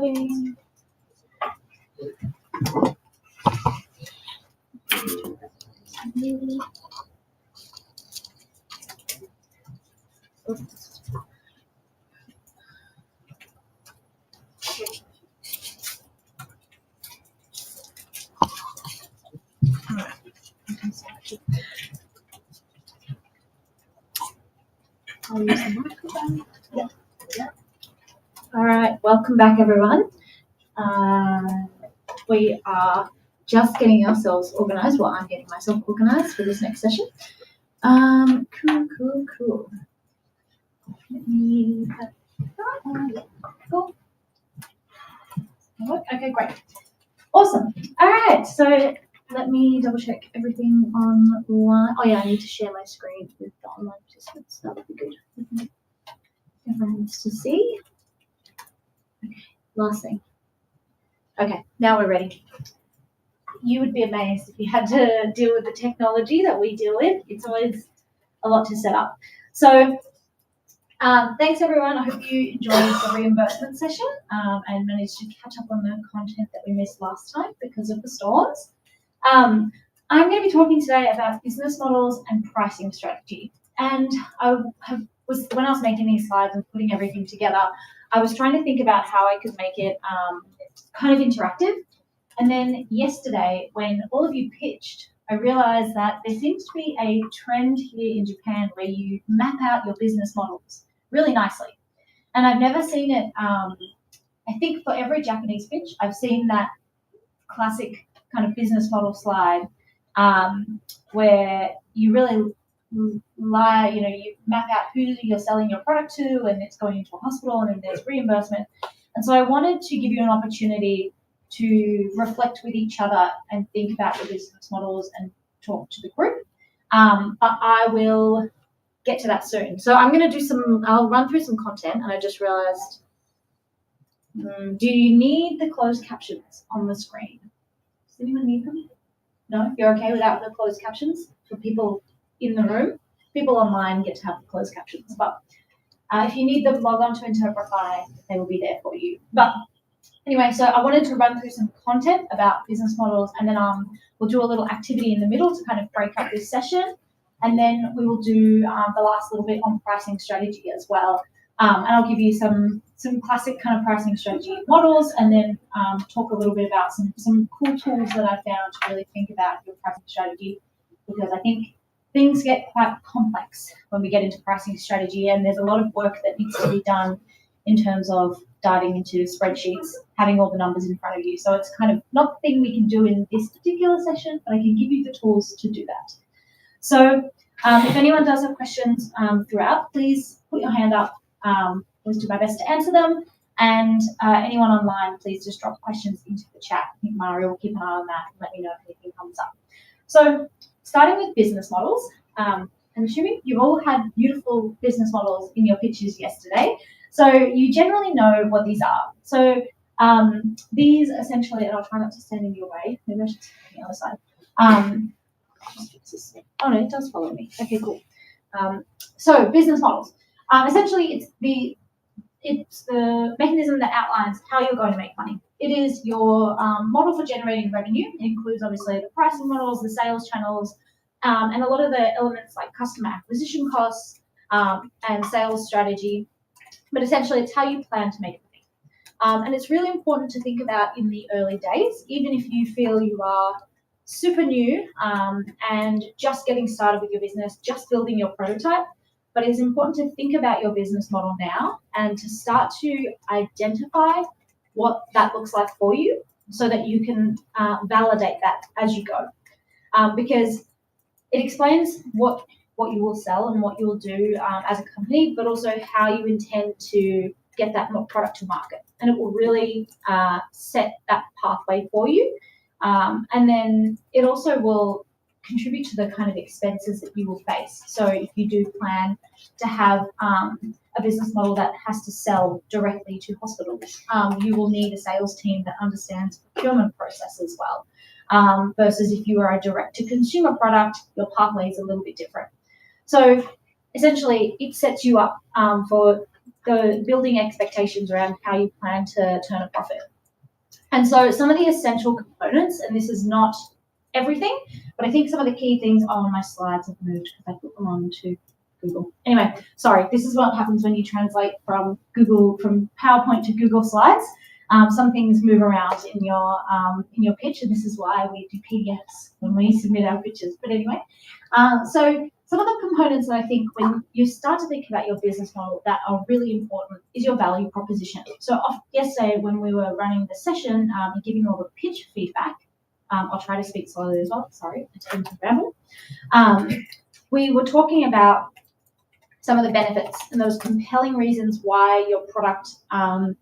recording. I'll use the microphone. Yeah. All right, welcome back, everyone. We are just getting ourselves organized. Well, I'm getting myself organized for this next session. Cool. Let me cool. Okay, great. Awesome. All right, so let me double check everything online. Oh yeah, I need to share my screen with the online participants. That would be good. Everyone needs to see. Okay, last thing. Okay, now we're ready. You would be amazed if you had to deal with the technology that we deal with. It's always a lot to set up. So thanks everyone. I hope you enjoyed the reimbursement session and managed to catch up on the content that we missed last time because of the storms. I'm going to be talking today about business models and pricing strategy. And when I was making these slides and putting everything together, I was trying to think about how I could make it kind of interactive. And then yesterday, when all of you pitched, I realized that there seems to be a trend here in Japan where you map out your business models really nicely. And I've never seen it, I think for every Japanese pitch, I've seen that classic kind of business model slide where you really you map out who you're selling your product to, and it's going into a hospital, and then there's reimbursement. And so I wanted to give you an opportunity to reflect with each other and think about your business models and talk to the group. But I will get to that soon. So I'm going to I'll run through some content, and I just realized, do you need the closed captions on the screen? Does anyone need them? No? You're okay without the closed captions for people in the room? People online get to have the closed captions, but if you need them, log on to Interpretify. They will be there for you. But anyway, so I wanted to run through some content about business models, and then we'll do a little activity in the middle to kind of break up this session. And then we will do the last little bit on pricing strategy as well. And I'll give you some classic kind of pricing strategy models, and then talk a little bit about some cool tools that I found to really think about your pricing strategy, because I think things get quite complex when we get into pricing strategy, and there's a lot of work that needs to be done in terms of diving into spreadsheets, having all the numbers in front of you. So it's kind of not the thing we can do in this particular session, but I can give you the tools to do that. So if anyone does have questions throughout, please put your hand up. Always do my best to answer them. And anyone online, please just drop questions into the chat. I think Mario will keep an eye on that and let me know if anything comes up. So starting with business models, I'm assuming you've all had beautiful business models in your pitches yesterday. So you generally know what these are. So these essentially, and I'll try not to stand in your way. Maybe I should stand on the other side. Oh no, it does follow me. Okay, cool. So business models. Essentially, it's the mechanism that outlines how you're going to make money. It is your model for generating revenue. It includes obviously the pricing models, the sales channels, and a lot of the elements like customer acquisition costs and sales strategy. But essentially, it's how you plan to make money. And it's really important to think about in the early days, even if you feel you are super new and just getting started with your business, just building your prototype. But it's important to think about your business model now and to start to identify what that looks like for you so that you can validate that as you go. Because it explains what you will sell and what you will do as a company, but also how you intend to get that product to market. And it will really set that pathway for you. And then it also will contribute to the kind of expenses that you will face. So if you do plan to have a business model that has to sell directly to hospitals, you will need a sales team that understands procurement process as well. Versus if you are a direct-to-consumer product, your pathway is a little bit different. So essentially, it sets you up for the building expectations around how you plan to turn a profit. And so some of the essential components, and this is not everything, but I think some of the key things on my slides have moved because I put them on to Google. Anyway, sorry, this is what happens when you translate from PowerPoint to Google Slides. Some things move around in your pitch, and this is why we do PDFs when we submit our pitches. But anyway, so some of the components that I think when you start to think about your business model that are really important is your value proposition. So yesterday when we were running the session and giving all the pitch feedback, I'll try to speak slowly as well. Sorry, I tend to ramble. We were talking about some of the benefits and those compelling reasons why your product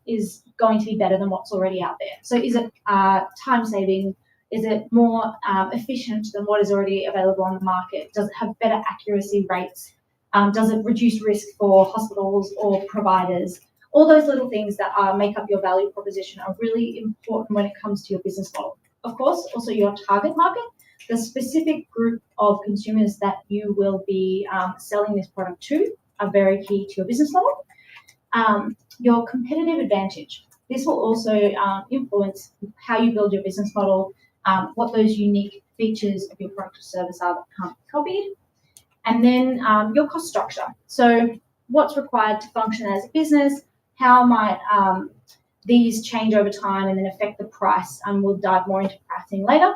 is going to be better than what's already out there. So is it time saving? Is it more efficient than what is already available on the market? Does it have better accuracy rates? Does it reduce risk for hospitals or providers? All those little things that make up your value proposition are really important when it comes to your business model. Of course, also your target market, the specific group of consumers that you will be selling this product to are very key to your business model. Your competitive advantage. This will also influence how you build your business model, what those unique features of your product or service are that can't be copied. And then your cost structure. So what's required to function as a business, how might these change over time and then affect the price, and we'll dive more into pricing later.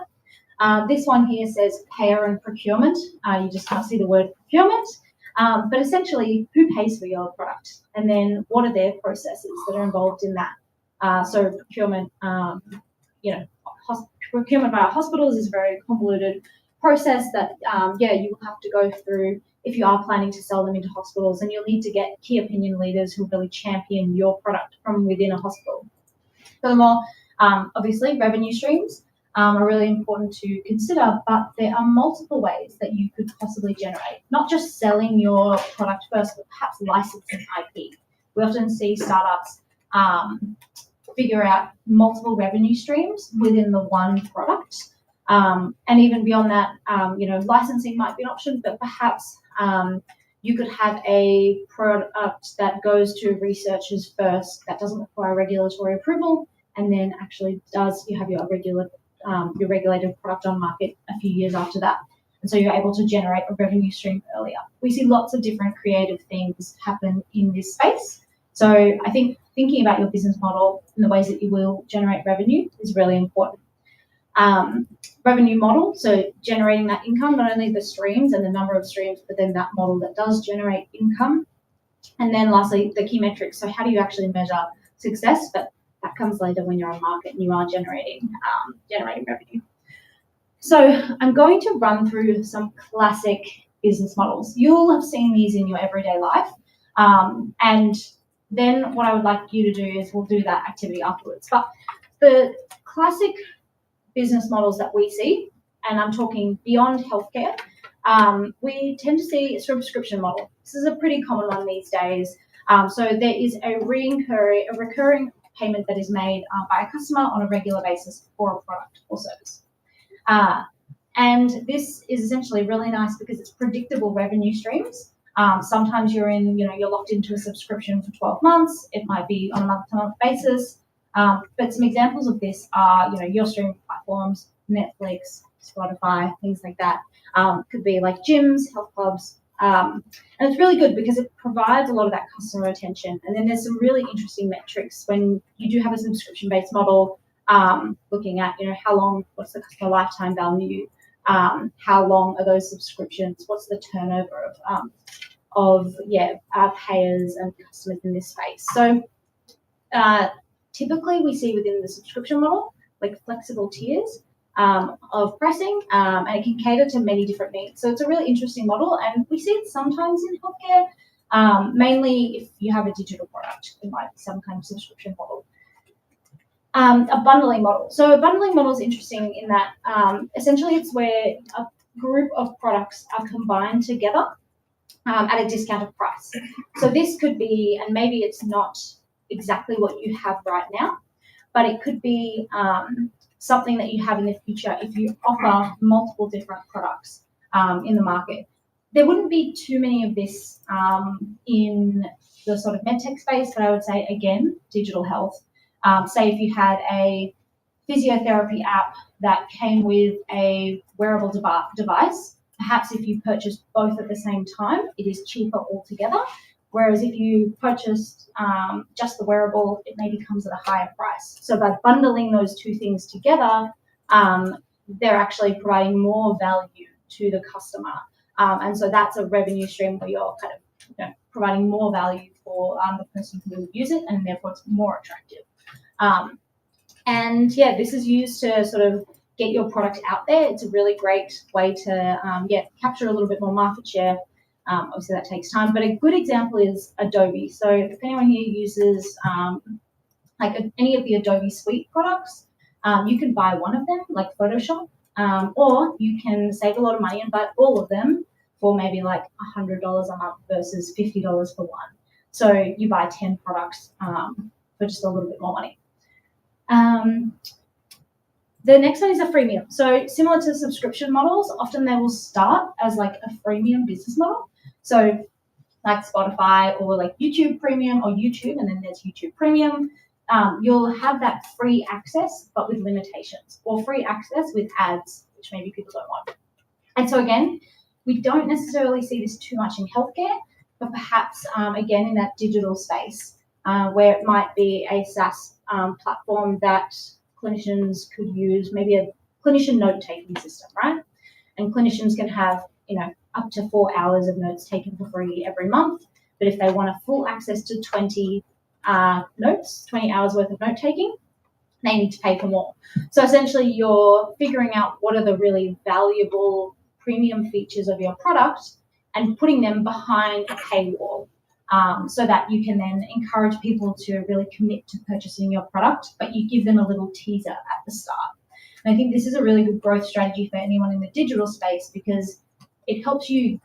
This one here says payer and procurement. You just can't see the word procurement, but essentially who pays for your product, and then what are their processes that are involved in that. So procurement, procurement via hospitals is a very convoluted process that, you will have to go through if you are planning to sell them into hospitals, and you'll need to get key opinion leaders who really champion your product from within a hospital. Furthermore, obviously, revenue streams are really important to consider, but there are multiple ways that you could possibly generate, not just selling your product first, but perhaps licensing IP. We often see startups figure out multiple revenue streams within the one product. And even beyond that, licensing might be an option, but perhaps you could have a product that goes to researchers first that doesn't require regulatory approval, and then actually you have your regulated product on market a few years after that. And so you're able to generate a revenue stream earlier. We see lots of different creative things happen in this space. So I think thinking about your business model and the ways that you will generate revenue is really important. Revenue model, so generating that income, not only the streams and the number of streams, but then that model that does generate income. And then lastly, the key metrics. So how do you actually measure success? But that comes later when you're on market and you are generating revenue. So I'm going to run through some classic business models. You'll have seen these in your everyday life. And then what I would like you to do is we'll do that activity afterwards. But the classic business models that we see, and I'm talking beyond healthcare, we tend to see a subscription model. This is a pretty common one these days. So there is a recurring payment that is made by a customer on a regular basis for a product or service. And this is essentially really nice because it's predictable revenue streams. Sometimes you're locked into a subscription for 12 months. It might be on a month-to-month basis. But some examples of this are, your streaming platforms, Netflix, Spotify, things like that. Could be like gyms, health clubs. And it's really good because it provides a lot of that customer attention. And then there's some really interesting metrics when you do have a subscription-based model, looking at, how long, what's the customer lifetime value, how long are those subscriptions, what's the turnover of payers and customers in this space. So typically we see within the subscription model, like flexible tiers of pricing, and it can cater to many different needs. So it's a really interesting model, and we see it sometimes in healthcare, mainly if you have a digital product, it might be some kind of subscription model. A bundling model. So a bundling model is interesting in that essentially it's where a group of products are combined together at a discounted price. So this could be, and maybe it's not exactly what you have right now, but it could be something that you have in the future if you offer multiple different products in the market. There wouldn't be too many of this in the sort of medtech space, but I would say, again, digital health. Say if you had a physiotherapy app that came with a wearable device, perhaps if you purchased both at the same time, it is cheaper altogether. Whereas if you purchased just the wearable, it maybe comes at a higher price. So by bundling those two things together, they're actually providing more value to the customer. And so that's a revenue stream where you're kind of providing more value for the person who will use it, and therefore it's more attractive. And yeah, this is used to sort of get your product out there. It's a really great way to capture a little bit more market share. Obviously that takes time, but a good example is Adobe. So if anyone here uses any of the Adobe Suite products, you can buy one of them, like Photoshop, or you can save a lot of money and buy all of them for maybe like $100 a month versus $50 for one. So you buy 10 products for just a little bit more money. The next one is a freemium. So similar to subscription models, often they will start as like a freemium business model. So like Spotify or like YouTube Premium or YouTube, and then there's YouTube Premium. You'll have that free access, but with limitations, or free access with ads, which maybe people don't want. And so again, we don't necessarily see this too much in healthcare, but perhaps again in that digital space where it might be a SaaS platform that clinicians could use, maybe a clinician note-taking system, right? And clinicians can have, up to 4 hours of notes taken for free every month. But if they want a full access to 20 notes, 20 hours worth of note-taking, they need to pay for more. So essentially you're figuring out what are the really valuable premium features of your product and putting them behind a paywall. So that you can then encourage people to really commit to purchasing your product, but you give them a little teaser at the start. And I think this is a really good growth strategy for anyone in the digital space because it helps you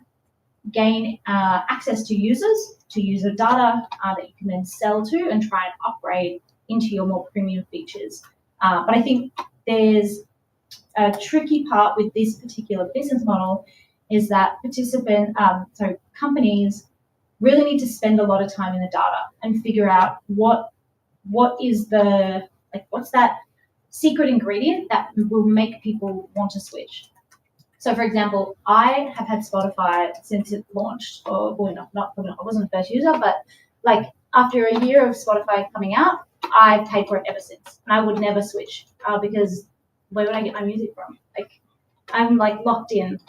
gain access to users, to user data that you can then sell to and try and upgrade into your more premium features. But I think there's a tricky part with this particular business model is that companies really need to spend a lot of time in the data and figure out what is what's that secret ingredient that will make people want to switch. So for example, I have had Spotify since it launched, I wasn't the first user, but like after a year of Spotify coming out, I've paid for it ever since. And I would never switch because where would I get my music from? Like I'm like locked in.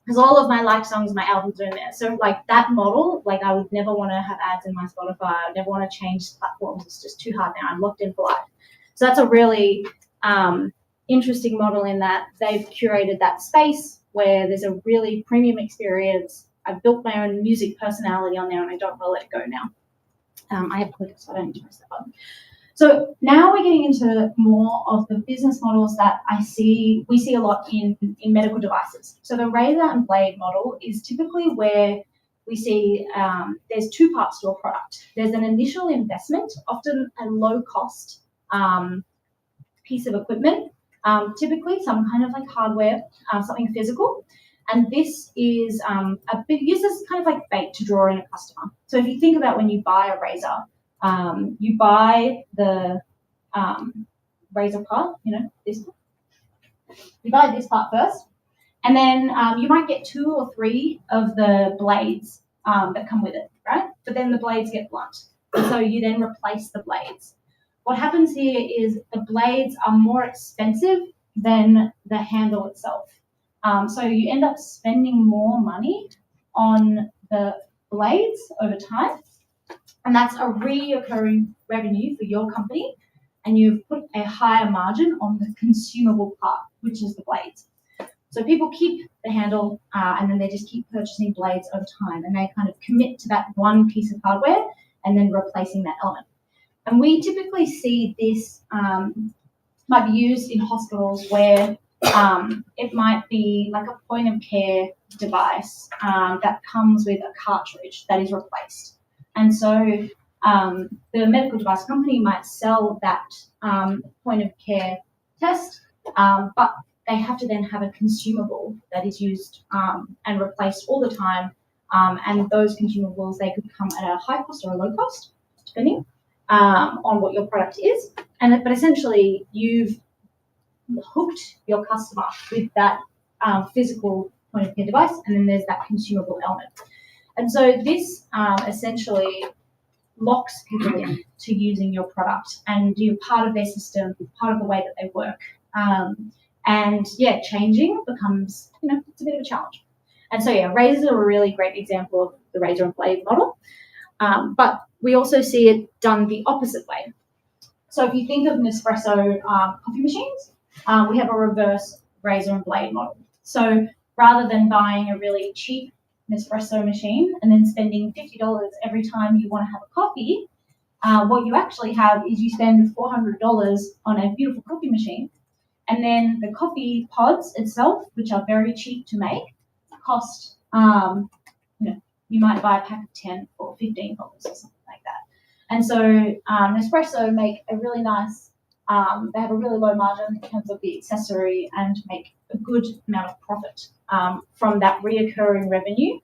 Because all of my liked songs, my albums are in there. So like that model, like I would never want to have ads in my Spotify. I would never want to change platforms. It's just too hard now. I'm locked in for life. So that's a really interesting model in that they've curated that space where there's a really premium experience. I've built my own music personality on there and I don't want to let it go now. I have clicked, so I don't need to press that button. So now we're getting into more of the business models that we see a lot in medical devices. So the razor and blade model is typically where we see there's two parts to a product. There's an initial investment, often a low cost piece of equipment, typically some kind of like hardware, something physical. And this is used as kind of like bait to draw in a customer. So if you think about when you buy a razor, you buy the razor part, this part. You buy this part first, and then you might get 2 or 3 of the blades that come with it, right? But then the blades get blunt, and so you then replace the blades. What happens here is the blades are more expensive than the handle itself. So you end up spending more money on the blades over time. And that's a reoccurring revenue for your company. And you've put a higher margin on the consumable part, which is the blades. So people keep the handle and then they just keep purchasing blades over time. And they kind of commit to that one piece of hardware and then replacing that element. And we typically see this might be used in hospitals where it might be like a point of care device that comes with a cartridge that is replaced. And so the medical device company might sell that point of care test, but they have to then have a consumable that is used and replaced all the time and those consumables, they could come at a high cost or a low cost, depending on what your product is. But essentially, you've hooked your customer with that physical point of care device, and then there's that consumable element. And so this essentially locks people in to using your product, and you're part of their system, part of the way that they work. And changing becomes, it's a bit of a challenge. And so razors are a really great example of the razor and blade model. But we also see it done the opposite way. So if you think of Nespresso coffee machines, we have a reverse razor and blade model. So rather than buying a really cheap Nespresso machine and then spending $50 every time you want to have a coffee, what you actually have is you spend $400 on a beautiful coffee machine, and then the coffee pods itself, which are very cheap to make, cost, you might buy a pack of 10 for $15 or something like that. And so Nespresso make a really nice, they have a really low margin in terms of the accessory and make a good amount of profit from that reoccurring revenue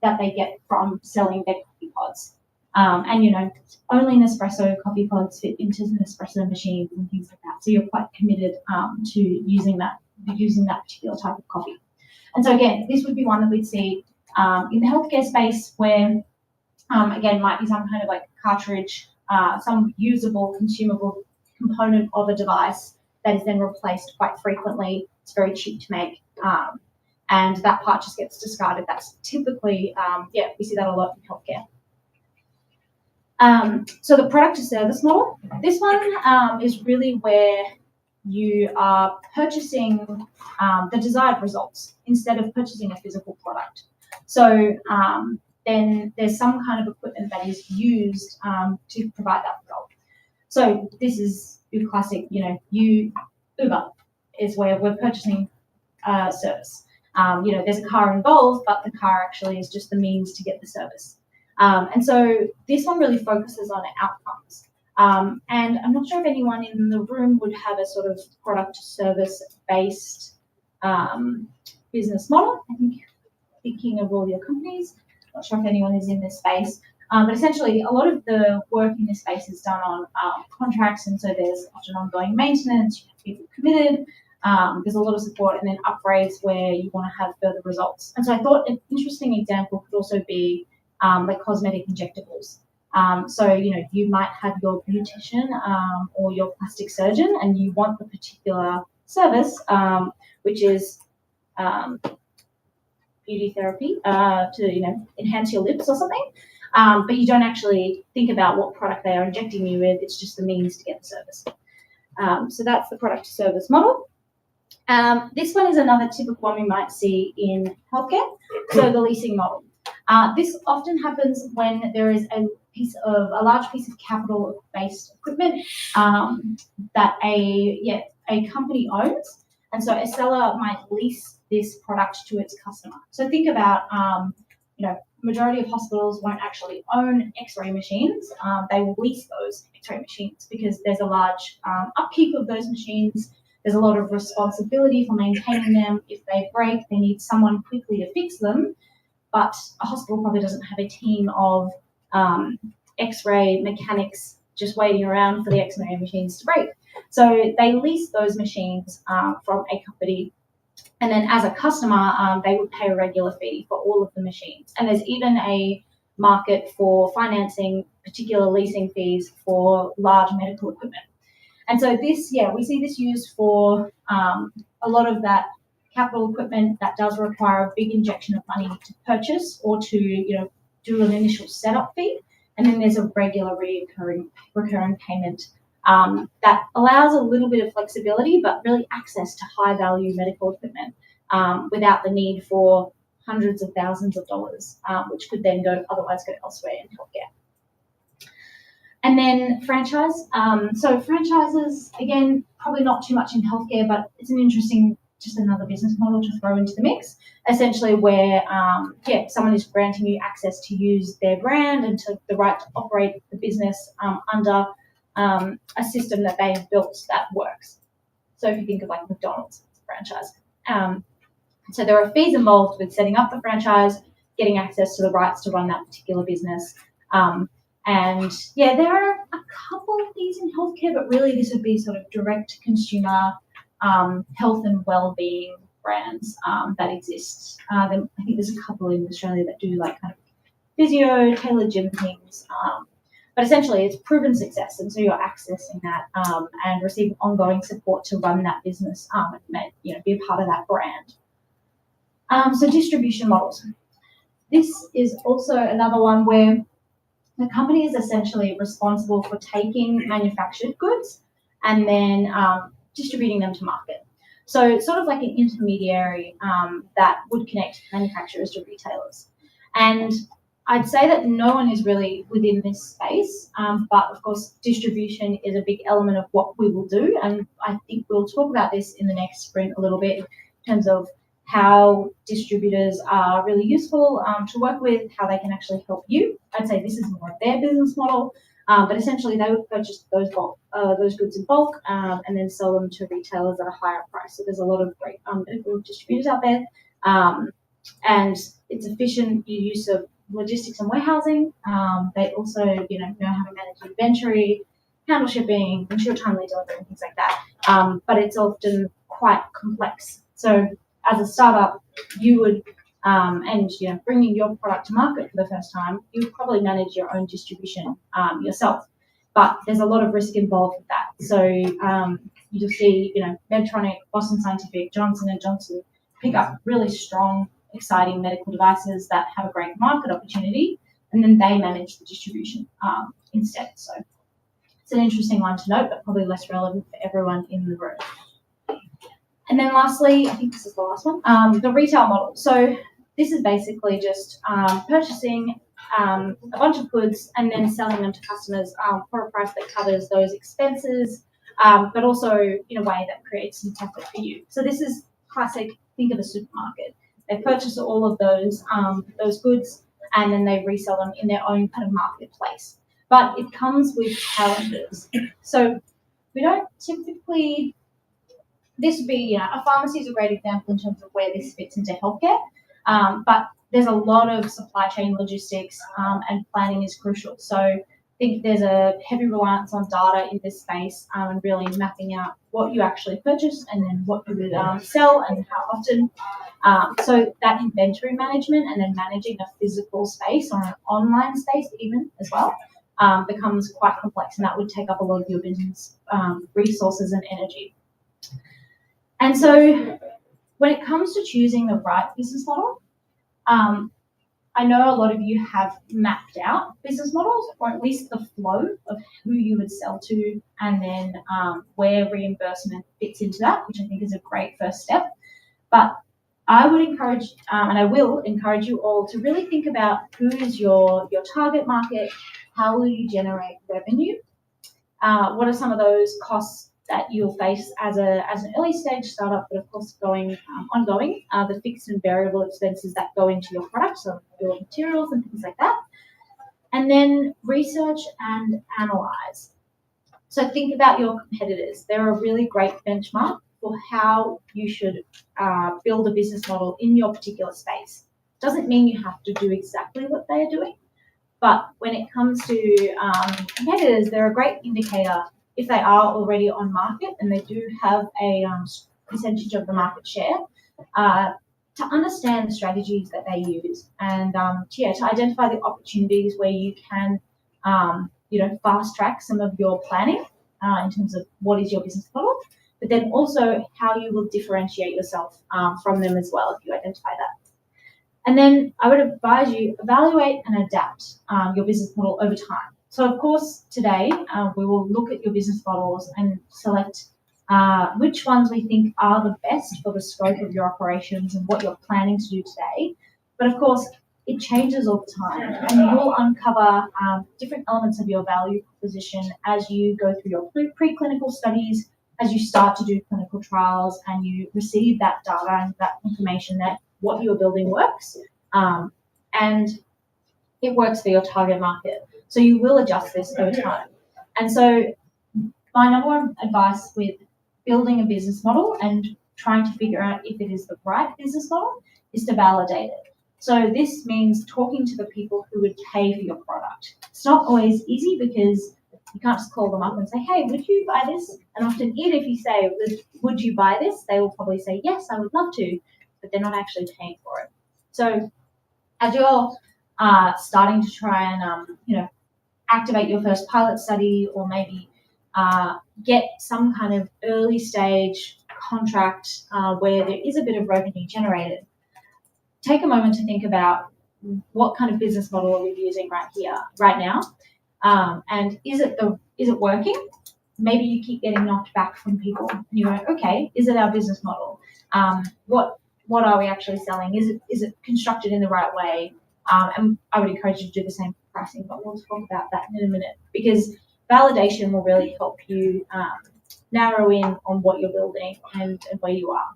that they get from selling their coffee pods. And only Nespresso coffee pods fit into Nespresso machines and things like that. So you're quite committed to using that particular type of coffee. And so again, this would be one that we'd see in the healthcare space where, again, might be some kind of like cartridge, some usable, consumable component of a device that is then replaced quite frequently. It's very cheap to make, and that part just gets discarded. That's typically, we see that a lot in healthcare. So the product to service model, this one is really where you are purchasing the desired results instead of purchasing a physical product. So then there's some kind of equipment that is used to provide that result. So this is your classic, Uber is where we're purchasing service. There's a car involved, but the car actually is just the means to get the service. And so this one really focuses on outcomes. And I'm not sure if anyone in the room would have a sort of product service based business model. I think thinking of all your companies, not sure if anyone is in this space. But essentially, a lot of the work in this space is done on contracts, and so there's often ongoing maintenance. You have people committed. There's a lot of support, and then upgrades where you want to have further results. And so I thought an interesting example could also be like cosmetic injectables. So you might have your beautician or your plastic surgeon, and you want the particular service, which is beauty therapy to enhance your lips or something. But you don't actually think about what product they are injecting you with. It's just the means to get the service. So that's the product to service model. This one is another typical one we might see in healthcare. So the leasing model. This often happens when there is a large piece of capital-based equipment that a company owns, and so a seller might lease this product to its customer. So think about, majority of hospitals won't actually own X-ray machines. They will lease those X-ray machines because there's a large upkeep of those machines. There's a lot of responsibility for maintaining them. If they break, they need someone quickly to fix them. But a hospital probably doesn't have a team of X-ray mechanics just waiting around for the X-ray machines to break. So they lease those machines from a company, and then as a customer, they would pay a regular fee for all of the machines. And there's even a market for financing particular leasing fees for large medical equipment. And so this, we see this used for a lot of that capital equipment that does require a big injection of money to purchase or to do an initial setup fee, and then there's a regular recurring payment that allows a little bit of flexibility, but really access to high value medical equipment without the need for hundreds of thousands of dollars, which could then otherwise go elsewhere in healthcare. And then franchise. So franchises, again, probably not too much in healthcare, but it's an interesting, just another business model to throw into the mix, essentially where, someone is granting you access to use their brand and to the right to operate the business under a system that they have built that works. So if you think of like McDonald's, it's a franchise. So there are fees involved with setting up the franchise, getting access to the rights to run that particular business. And yeah, there are a couple of these in healthcare, but really this would be sort of direct to consumer health and well-being brands that exist. I think there's a couple in Australia that do like kind of physio, tailored gym things. But essentially it's proven success, and so you're accessing that and receiving ongoing support to run that business and be a part of that brand. So distribution models. This is also another one where the company is essentially responsible for taking manufactured goods and then distributing them to market. So sort of like an intermediary that would connect manufacturers to retailers. And I'd say that no one is really within this space, but of course distribution is a big element of what we will do, and I think we'll talk about this in the next sprint a little bit in terms of how distributors are really useful to work with, how they can actually help you. I'd say this is more of their business model, but essentially they would purchase those goods in bulk and then sell them to retailers at a higher price. So there's a lot of great medical distributors out there, and it's efficient use of logistics and warehousing. They also know how to manage inventory, handle shipping, ensure timely delivery and things like that. But it's often quite complex. So as a startup, you would, bringing your product to market for the first time, you would probably manage your own distribution yourself. But there's a lot of risk involved with that. So you'll see, Medtronic, Boston Scientific, Johnson & Johnson pick up really strong, exciting medical devices that have a great market opportunity, and then they manage the distribution instead. So it's an interesting one to note, but probably less relevant for everyone in the room. And then lastly, I think this is the last one, the retail model. So this is basically just purchasing a bunch of goods and then selling them to customers for a price that covers those expenses, but also in a way that creates some profit for you. So this is classic, think of a supermarket. They purchase all of those goods and then they resell them in their own kind of marketplace. But it comes with challenges. So we don't typically, this would be, a pharmacy is a great example in terms of where this fits into healthcare, but there's a lot of supply chain logistics and planning is crucial. So I think there's a heavy reliance on data in this space and really mapping out what you actually purchase and then what you would sell and how often. So that inventory management and then managing a physical space or an online space even as well becomes quite complex, and that would take up a lot of your business resources and energy. And so when it comes to choosing the right business model, I know a lot of you have mapped out business models, or at least the flow of who you would sell to and then where reimbursement fits into that, which I think is a great first step. But I would encourage, and I will encourage you all to really think about who is your target market, how will you generate revenue, what are some of those costs that you'll face as an early stage startup, but of course ongoing, the fixed and variable expenses that go into your product, so your materials and things like that. And then research and analyze. So think about your competitors. They're a really great benchmark for how you should build a business model in your particular space. Doesn't mean you have to do exactly what they are doing, but when it comes to competitors, they're a great indicator if they are already on market and they do have a percentage of the market share, to understand the strategies that they use and to identify the opportunities where you can fast track some of your planning in terms of what is your business model, but then also how you will differentiate yourself from them as well if you identify that. And then I would advise you evaluate and adapt your business model over time. So of course, today we will look at your business models and select which ones we think are the best for the scope of your operations and what you're planning to do today. But of course, it changes all the time, and you will uncover different elements of your value proposition as you go through your preclinical studies, as you start to do clinical trials and you receive that data and that information that what you're building works and it works for your target market. So you will adjust this over time. And so my number one advice with building a business model and trying to figure out if it is the right business model is to validate it. So this means talking to the people who would pay for your product. It's not always easy because you can't just call them up and say, hey, would you buy this? And often, even if you say, would you buy this? They will probably say, yes, I would love to, but they're not actually paying for it. So as you're starting to try and, activate your first pilot study, or maybe get some kind of early stage contract where there is a bit of revenue generated, take a moment to think about what kind of business model are we using right now, and is it working? Maybe you keep getting knocked back from people. And you go, okay, is it our business model? What are we actually selling? Is it constructed in the right way? And I would encourage you to do the same for pricing, but we'll talk about that in a minute, because validation will really help you narrow in on what you're building and where you are.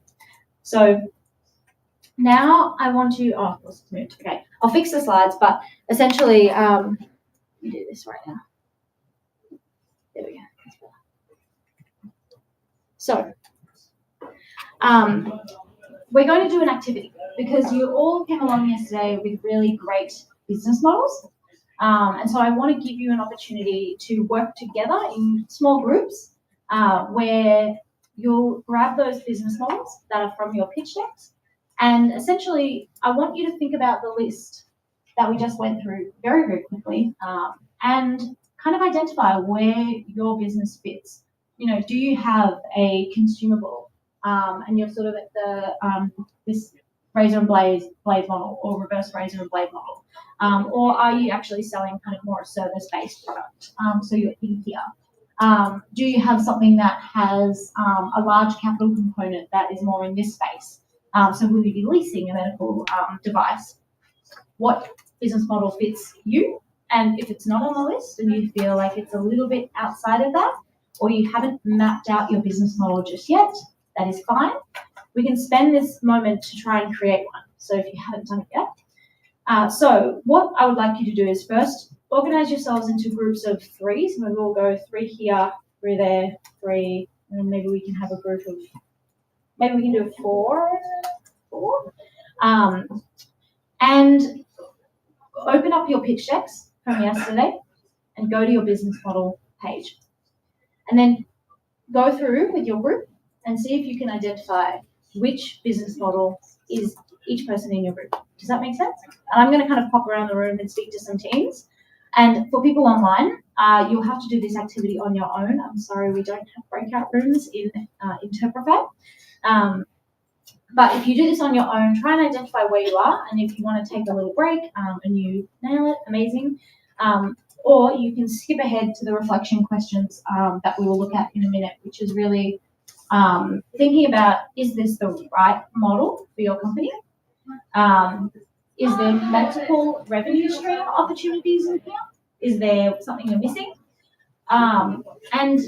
So now I want to, okay, I'll fix the slides, but essentially, let me do this right now. There we go. So, we're going to do an activity because you all came along yesterday with really great business models. And so I want to give you an opportunity to work together in small groups where you'll grab those business models that are from your pitch decks. And essentially, I want you to think about the list that we just went through very, very quickly and kind of identify where your business fits. Do you have a consumable and you're sort of at the this razor and blade model or reverse razor and blade model? Or are you actually selling kind of more a service-based product? So you're in here. Do you have something that has a large capital component that is more in this space? So will you be leasing a medical device? What business model fits you? And if it's not on the list and you feel like it's a little bit outside of that, or you haven't mapped out your business model just yet, that is fine. We can spend this moment to try and create one. So if you haven't done it yet. So what I would like you to do is first organize yourselves into groups of 3. So maybe we'll go 3 here, 3 there, 3, and then maybe we can have a group of, maybe we can do 4. And open up your pitch decks from yesterday and go to your business model page. And then go through with your group and see if you can identify which business model is each person in your group. Does that make sense? And I'm going to kind of pop around the room and speak to some teams. And for people online, you'll have to do this activity on your own. I'm sorry, we don't have breakout rooms in Interprofab. But if you do this on your own, try and identify where you are. And if you want to take a little break and you nail it, amazing. Or you can skip ahead to the reflection questions that we will look at in a minute, which is really thinking about, is this the right model for your company? Is there multiple revenue stream opportunities in here? Is there something you're missing? And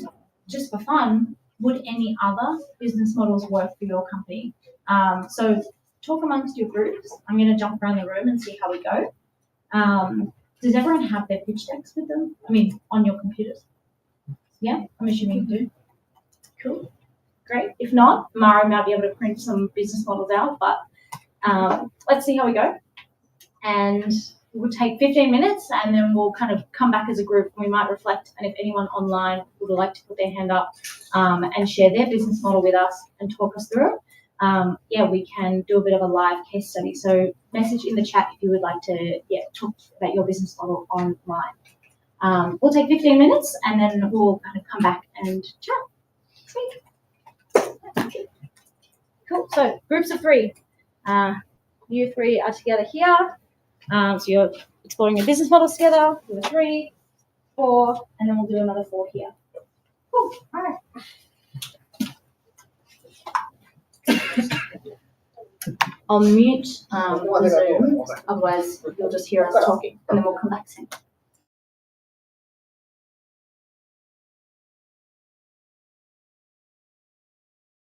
just for fun, would any other business models work for your company? So talk amongst your groups. I'm going to jump around the room and see how we go. Does everyone have their pitch decks with them? I mean, on your computers? Yeah, I'm assuming you do. Cool. Great. If not, Mara might be able to print some business models out, but let's see how we go. And we'll take 15 minutes and then we'll kind of come back as a group and we might reflect. And if anyone online would like to put their hand up and share their business model with us and talk us through it, we can do a bit of a live case study. So message in the chat if you would like to talk about your business model online. We'll take 15 minutes and then we'll kind of come back and chat. Sweet. Cool. So groups of 3. You 3 are together here. So you're exploring your business models together. Do a 3, 4, and then we'll do another 4 here. Cool. All right. I'll mute the Zoom, otherwise you'll just hear us talking, and then we'll come back soon.